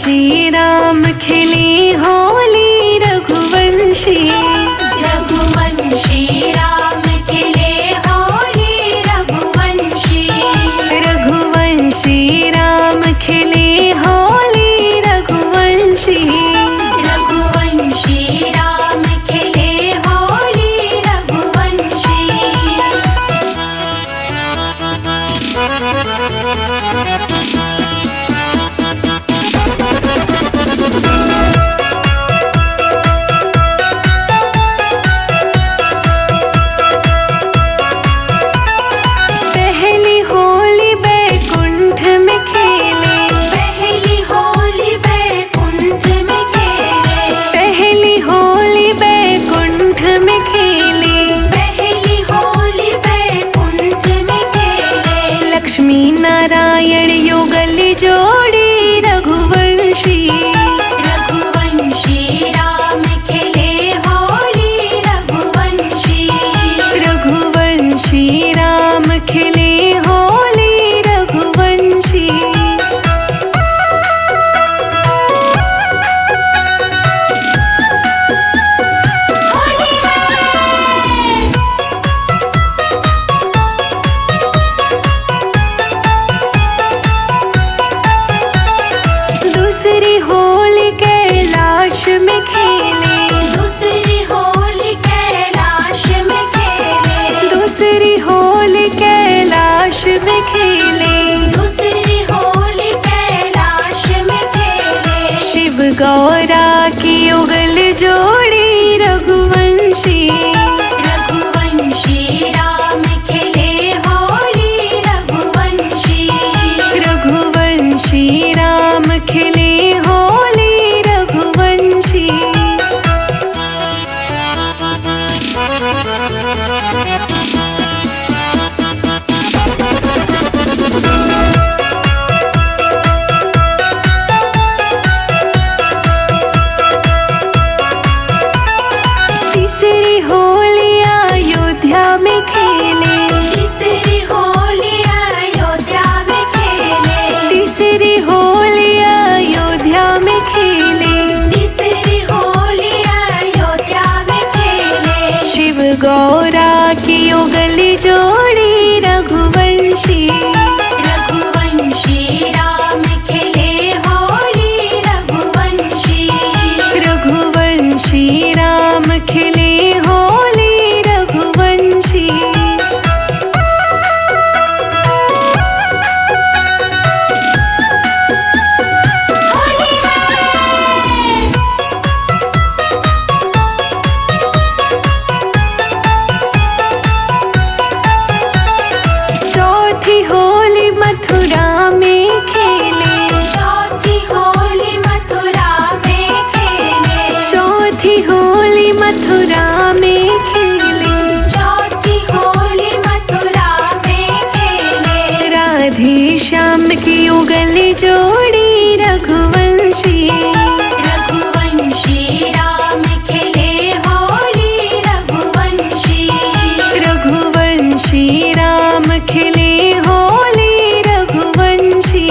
रघुवंशी राम खिली होली रघुवंशी। रघुवंशी राम खिले होली रघुवंशी। रघुवंशी राम खिली होली रघुवंशी। रघुवंशी राम खिले होली रघुवंशी। पहली होली बैकुंठ में खेले। पहली होली बैकुंठ में खेले। पहली होली बैकुंठ में खेले। पहली होली बैकुंठ में खेले। लक्ष्मी नारायण युगल जोड़ी रघुवंशी। रघुवंशी राम खिले होली रघुवंशी। रघुवंशी राम खिले होली रघुवंशी। होली है। दूसरी होली कैलाश में खेले। दूसरी होली कैलाश में खेले। दूसरी होली कैलाश में खेले। दूसरी होली कैलाश में खेले। शिव गौरा की युगल जोड़ी रघुवंशी। रघुवंशी राम खिले होली रघुवंशी। रघुवंशी राम खिले होली रघुवंशी। तीसरी होली अयोध्या में खेले। तीसरी होली अयोध्या में खेले। तीसरी होली अयोध्या में खेले। तीसरी होली अयोध्या में खेले। शिव गौरा की युगल जोड़ी रघुवंशी। रघुवंशी राम खिले होली रघुवंशी। रघुवंशी राम खिले होली रघुवंशी। होली है। चौथी होली मथुरा में खेले। चौथी होली मथुरा में खेले। चौथी होली मथुरा में खेले। चौथी होली मथुरा में खेले। राधे श्याम की युगल जोड़ी रघुवंशी। रघुवंशी राम खिले होली रघुवंशी। रघुवंशी राम खिले होली रघुवंशी।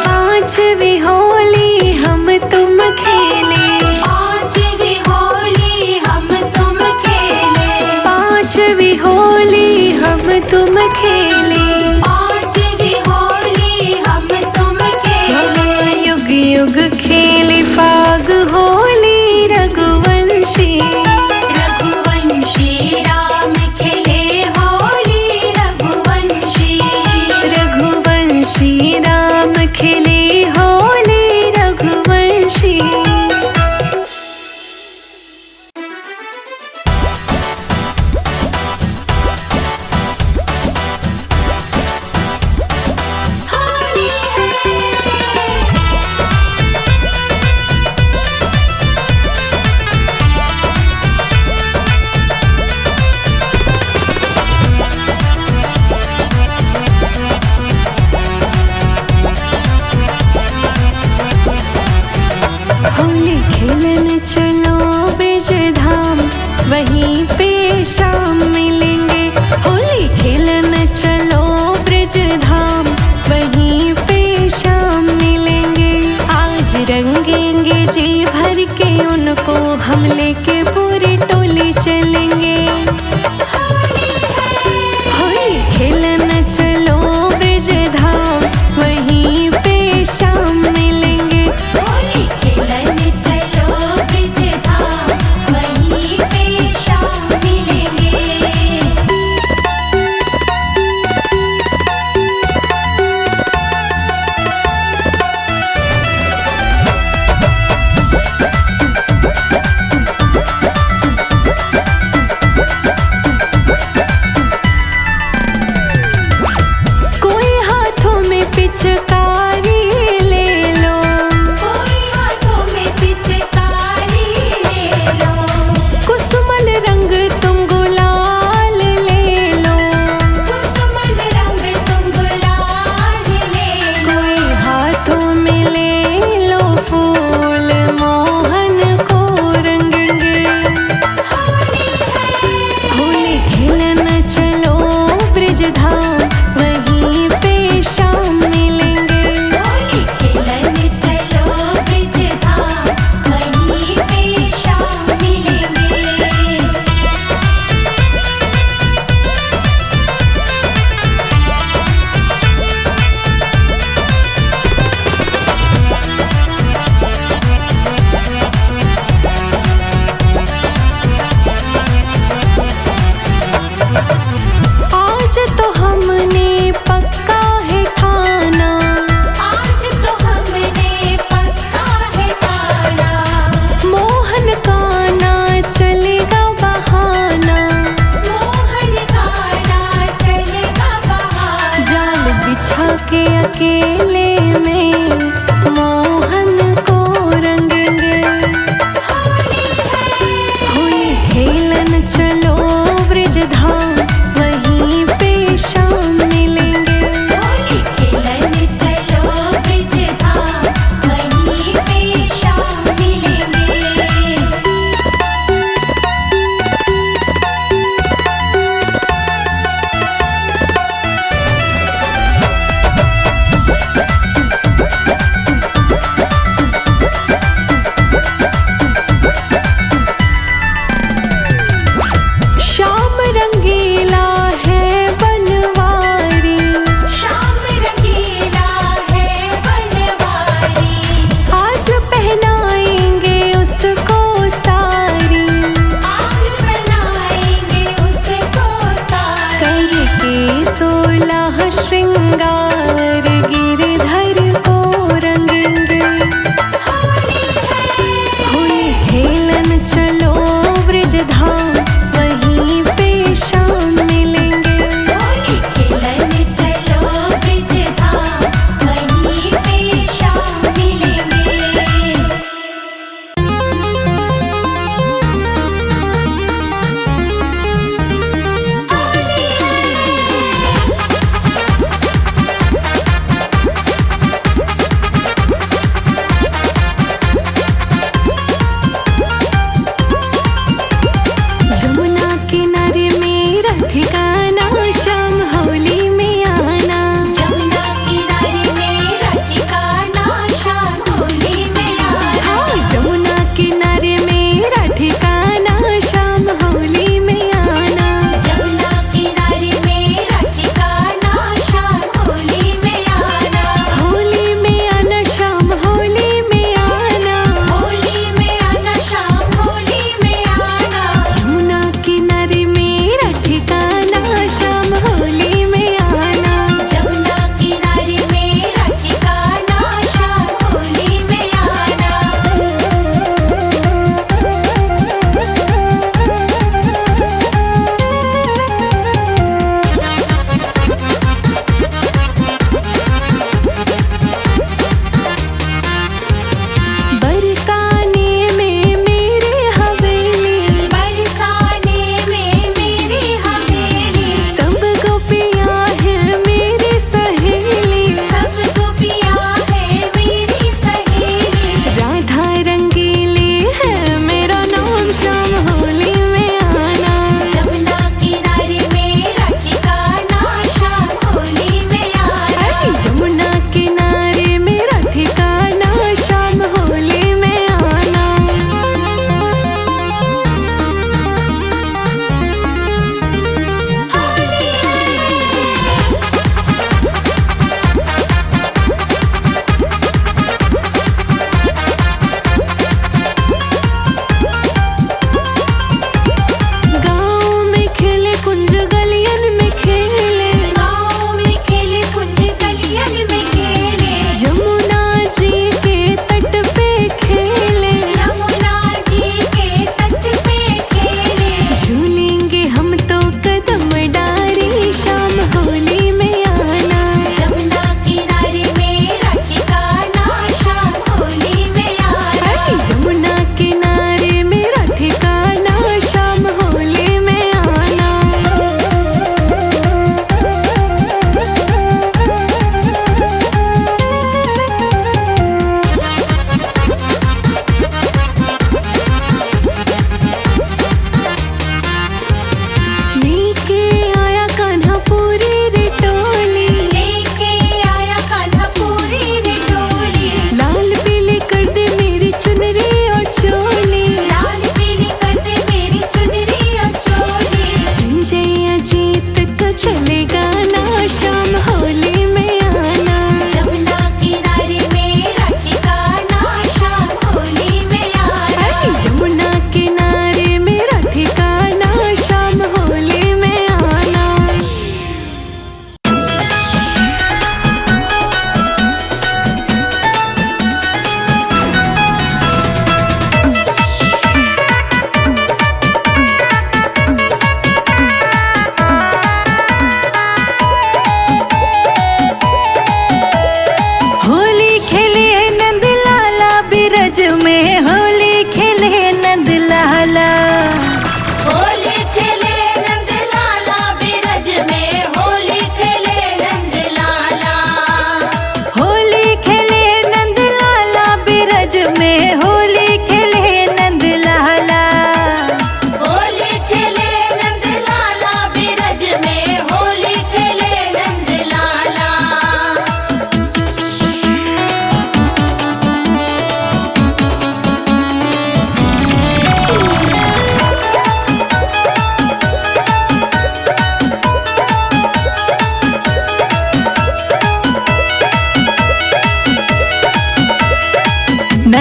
पांचवी होली हम तुम खेले। पांचवी होली हम तुम खेले। पांचवी होली हम तुम खेले। पांचवी होली हम तुम खेले। युग युग खेले फाग होली रघुवंशी। रघुवंशी राम खिले होली रघुवंशी। रघुवंशी राम खिले होली रघुवंशी। होली है। को हम लेके पूरी टोली चलेंगे। होली खेलने चलो ब्रिज धाम, वहीं पे शाम मिलेंगे। होली खेलने चलो ब्रिज धाम, वहीं पे शाम मिलेंगे। कोई हाथों में पिचकारी ले लो, कोई हाथों में पिचकारी ले लो, कुसुमल रंग तुम गुलाल ले लो। कुसुमल रंग तुम गुलाल ले लो। कोई हाथों में ले लो फूल, मोहन को रंगेंगे। होली खेलने चलो ब्रिज धाम, वहीं पे शाम मिलेंगे। होली खेलने चलो ब्रिज धाम, वहीं पे शाम मिलेंगे। आज तो हमने पक्का है ठाना, आज तो हमने पक्का है ठाना, मोहन का ना चलेगा बहाना। मोहन का ना चलेगा बहाना। जाल बिछा के अकेले में मोहन को रंगेंगे। होली खेलन चलो ब्रिज धाम, वहीं पे शाम मिलेंगे। होली खेलने चलो ब्रिज धाम, वहीं पे शाम मिलेंगे।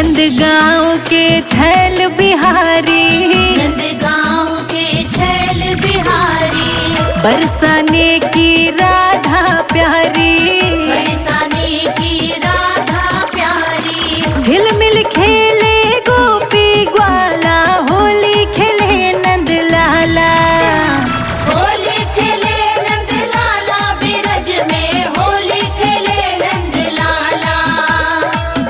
नंदगांव के छैल बिहारी, नंदगांव के छैल बिहारी, बरसाने की राधा प्यारी, बरसाने की राधा प्यारी। हिल मिल खेले गोपी ग्वाला, होली खेले नंद लाला, होली खेले नंद लाला बिरज में, होली खेले नंद लाला,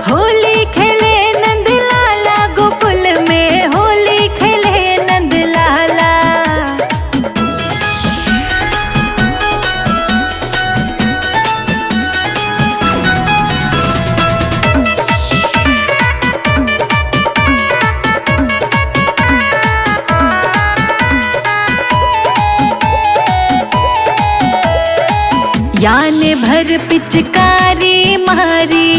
होली खेले नंद लाला गोकुल में, होली खेले नंद लाला। याने भर पिचकारी मारी,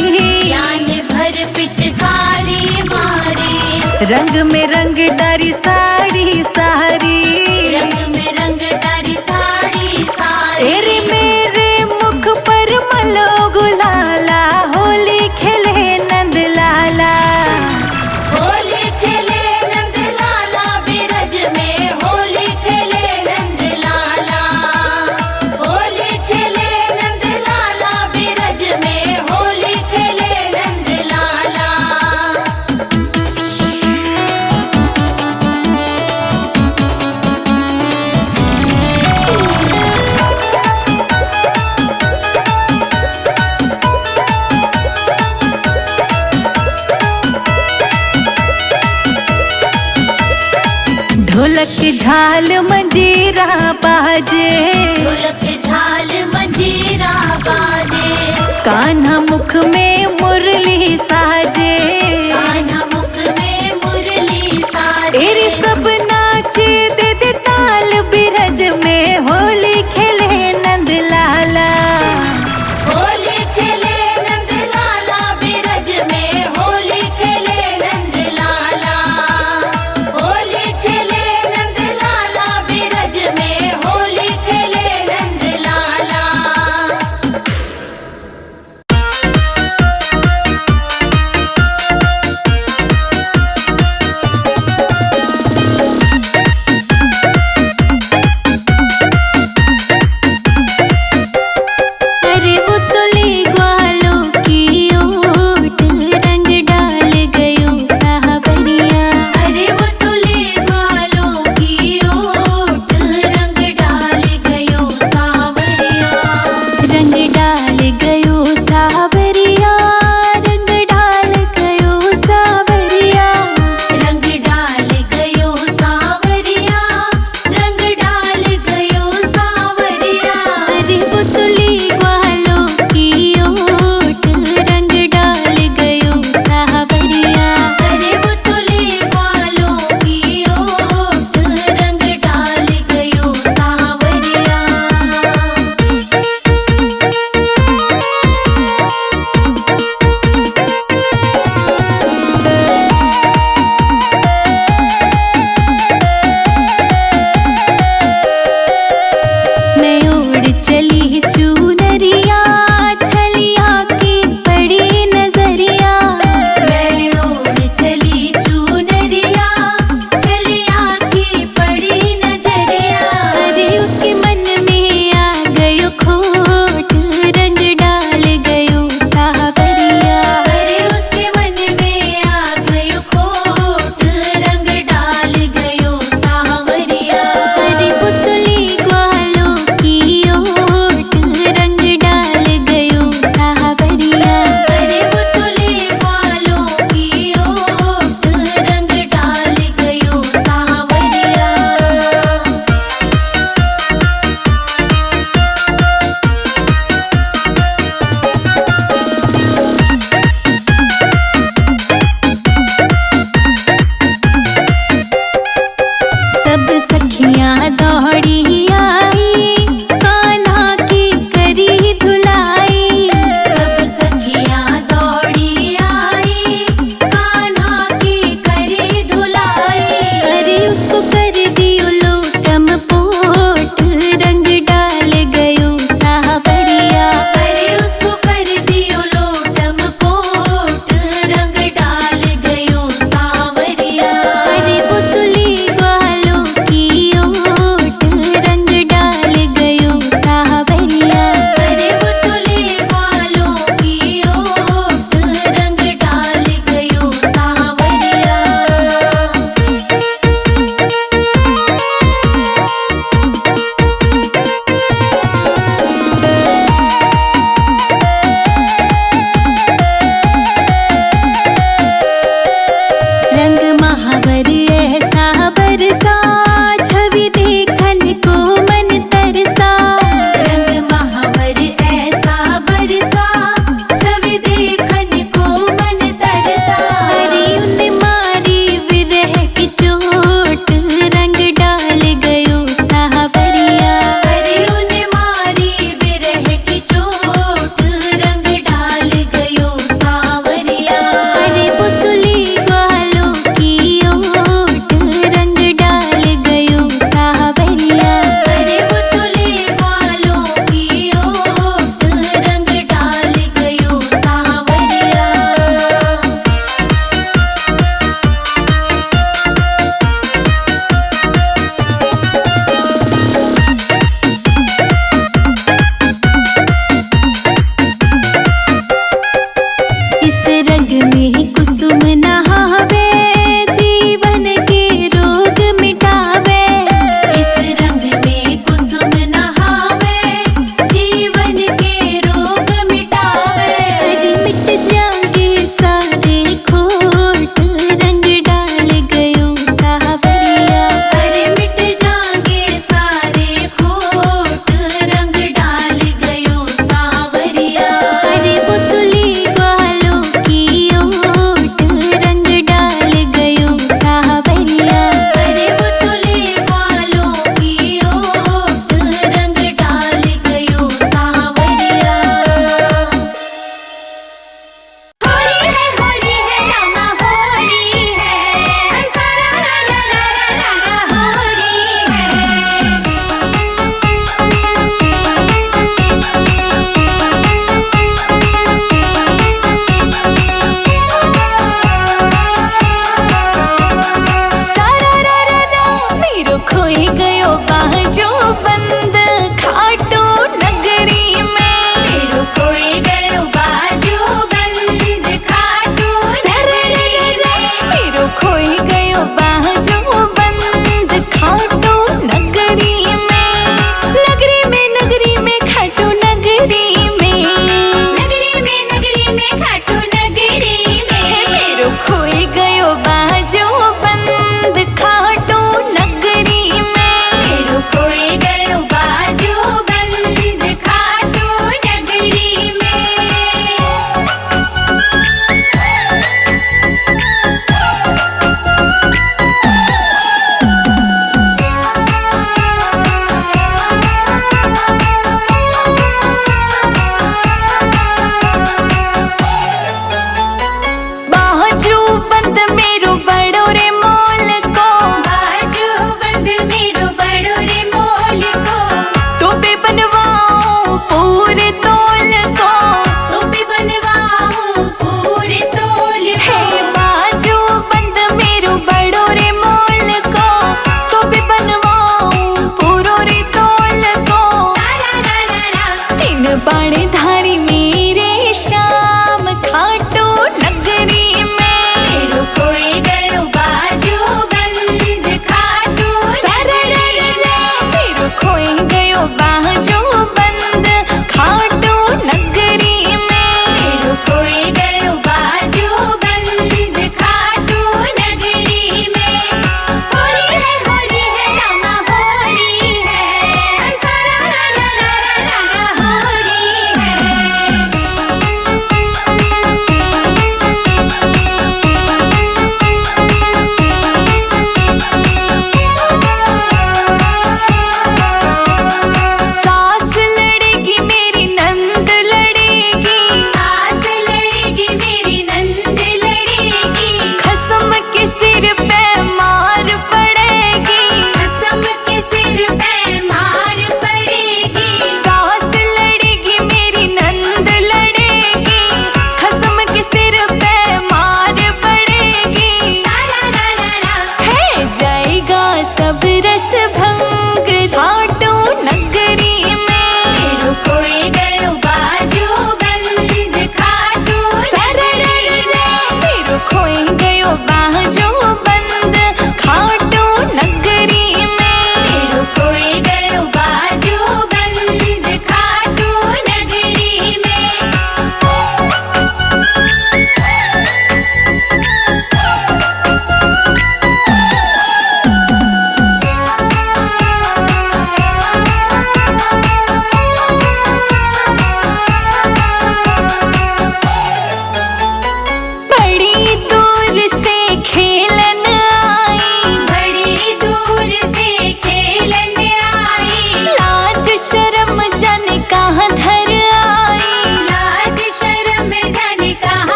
यान भर पिचकारी मारी, रंग में रंग डारी साड़ी सारी, रंग में रंग डारी साड़ी सारी। तेरे मेरे मुख पर मलो गुलाला, होली खेले नंद लाला, होली खेले नंद लाला बिरज में, होली खेले नंद लाला, होली खेले नंद लाला बिरज में, होली खेले नंद लाला। ढोलक झाल मंजीरा बाजे, ढोलक झाल मंजीरा बाजे, कान्हा मुख में मुरली साजे, कान्हा मुख में मुरली साजे। तेरी सब नाचे दे दे ताल बिरज में, होली खेले नंद लाला, होली खेले नंद लाला बिरज में, होली खेले नंद लाला, होली खेले नंद लाला बिरज में, होली खेले नंद लाला। मिट जाएंगे सारे खोट, रंग डाल गयो सावरिया। अरे मिट जाएंगे सारे खोट, रंग डाल गयो सावरिया। अरे पुतली ग्वालों की ओट, रंग डाल गयो सावरिया। अरे पुतली ग्वालों की ओट, रंग डाल गयो सावरिया।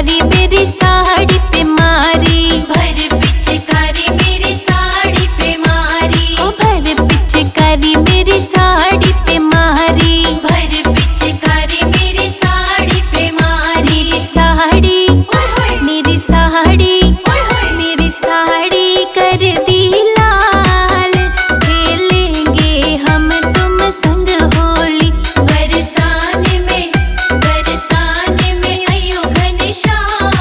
पिचकारी मेरी साड़ी पे मारी, भर पिचकारी मेरी साड़ी पे मारी, ओ भर पिचकारी मेरी साड़ी पे मारी। भर पिचकारी मेरी साड़ी पे मारी। मेरी साड़ी, ओए होए, मेरी साड़ी, ओए होए, मेरी साड़ी कर दी लाल, खेलेंगे हम तुम संग होली। बरसाने में अयो घनश्याम,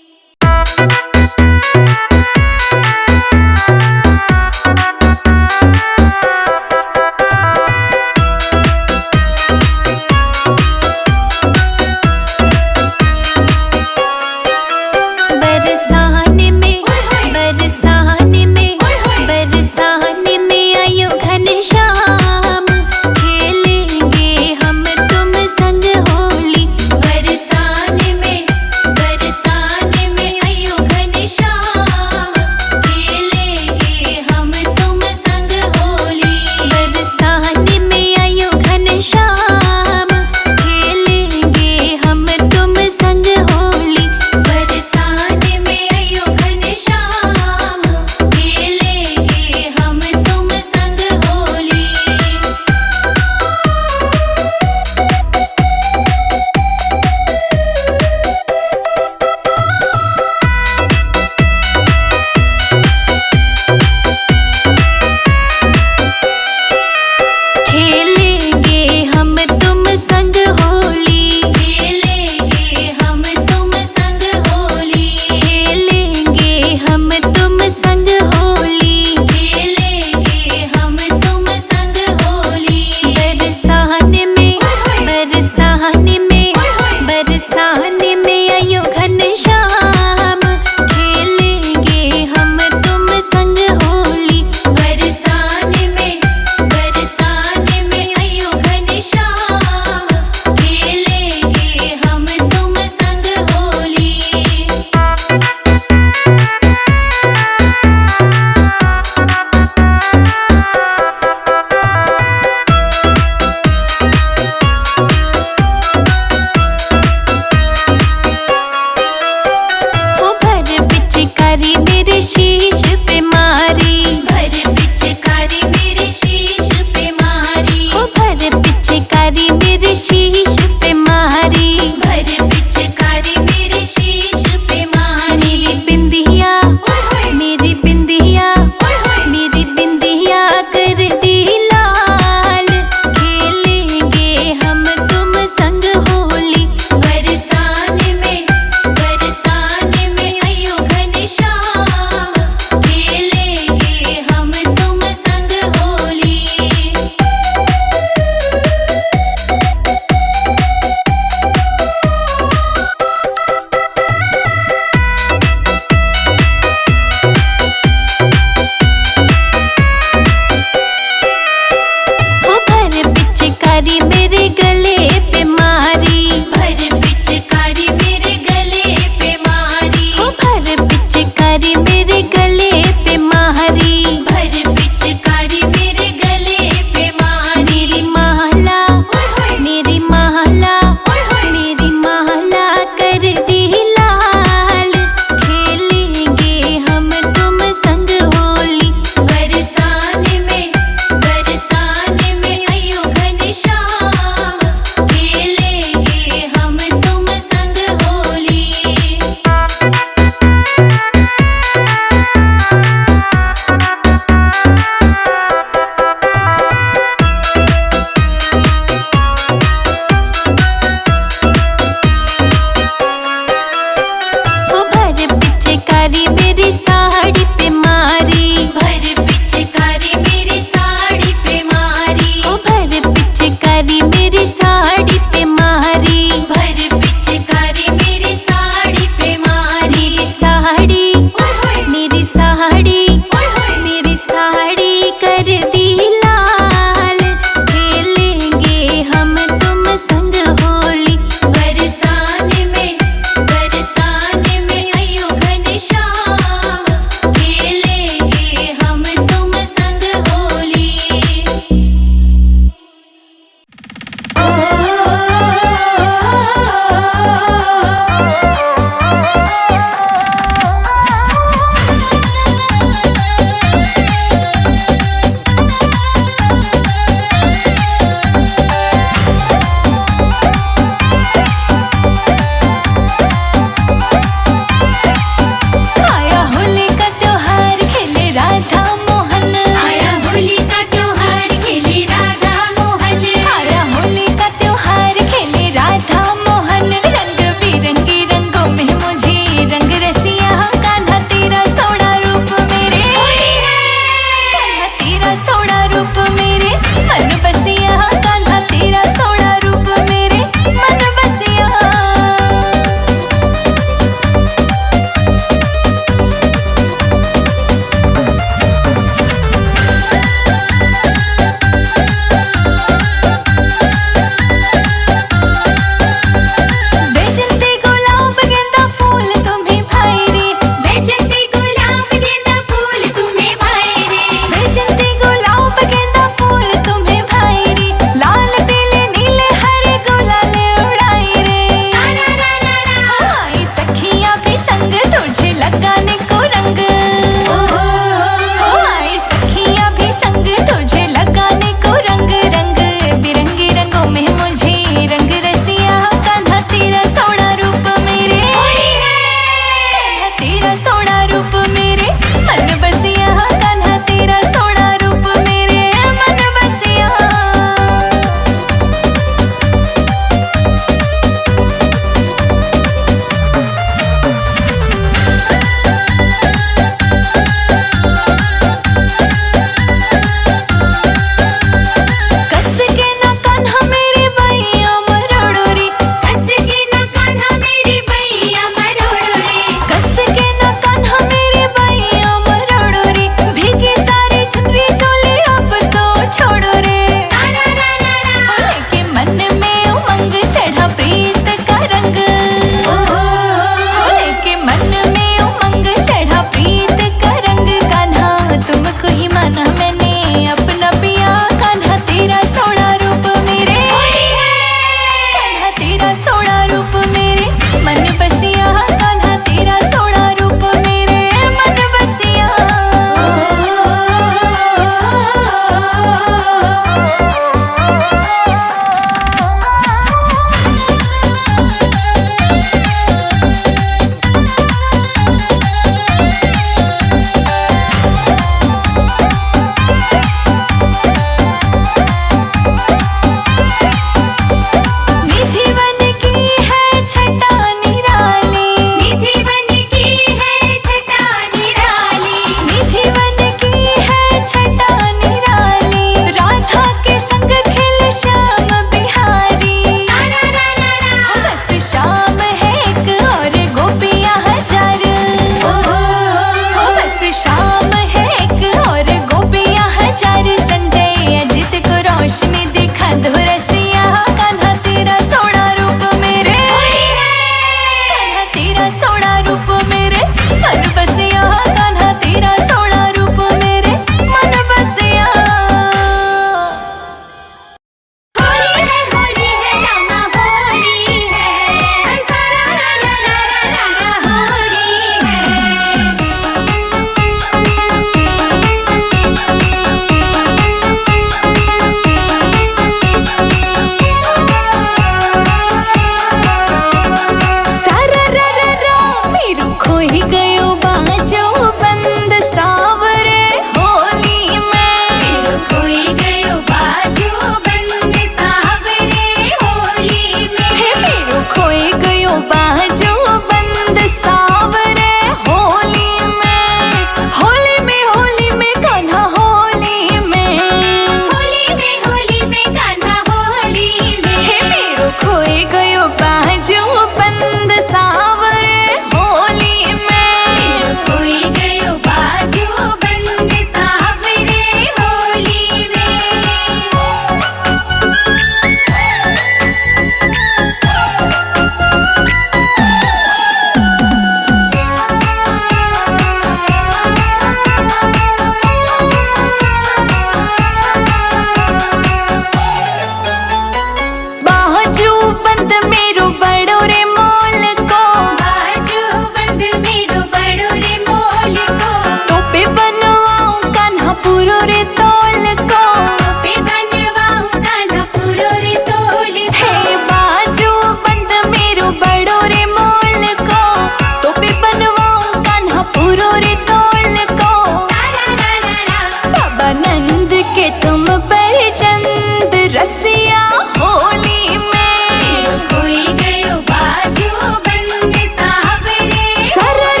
के तुम पर चंद रसिया होली में खोई गयो बाजू बंद सावरे सरर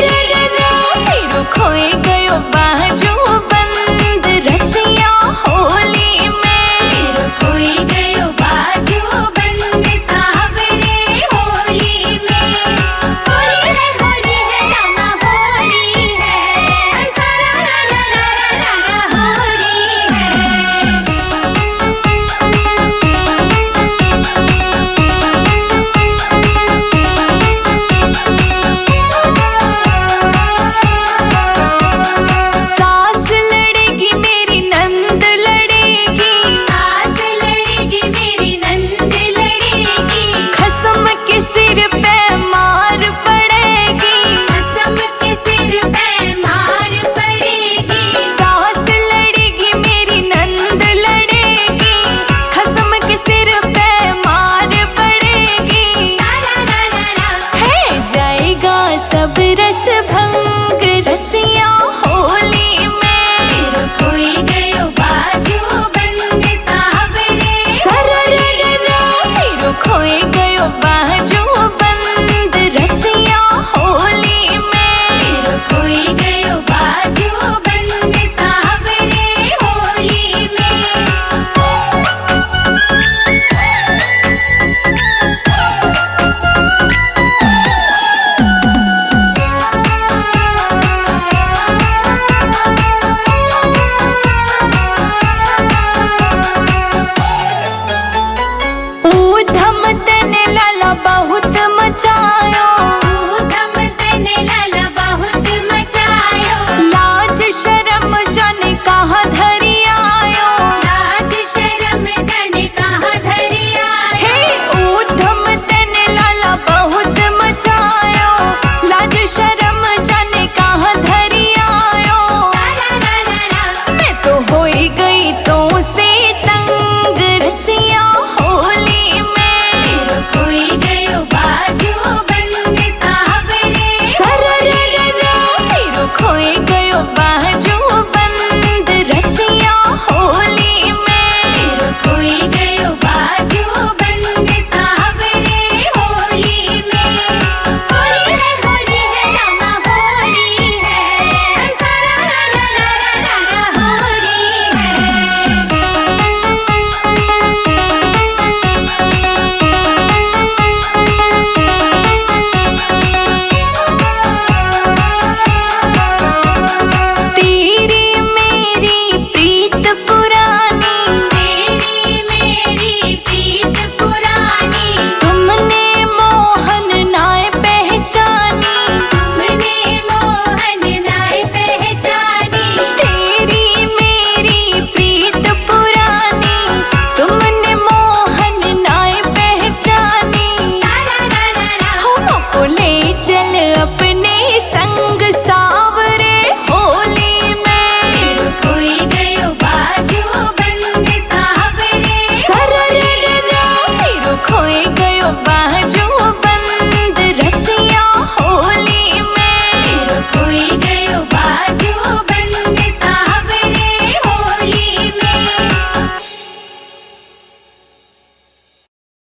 खोए गयो बाजू बंद रसिया होली में खोई गयो बाजू बंद सावरे होली में होली है रामा होली है सारा रा रा रा रा होली है। सास लड़ेगी मेरी नंद लड़ेगी सास लड़ेगी मेरी नंद लड़ेगी खसम के सिर पे मार पड़ेगी कसम के सिर पे मार पड़ेगी सास लड़ेगी मेरी नंद लड़ेगी खसम के सिर पे मार पड़ेगी रा रा रा रा है जाएगा सब रस भंग रसिया होली में खोई गयो बाजू बंद सावरे सरर खोए गयो बाजू बंद रसिया होली में खोई गयो बाजू बंद सावरे होली में। ऊधम तने लाला बहुत मचायो ऊधम तने लाला बहुत मचायो लाज शर्म जाने कहाँ धरी आयो लाज शर्म जाने कहाँ धरी आयो हे ऊधम तने लाला बहुत मचायो लाज शर्म जाने कहाँ धरी आयो रा रा रा रा मैं तो होई गई तो से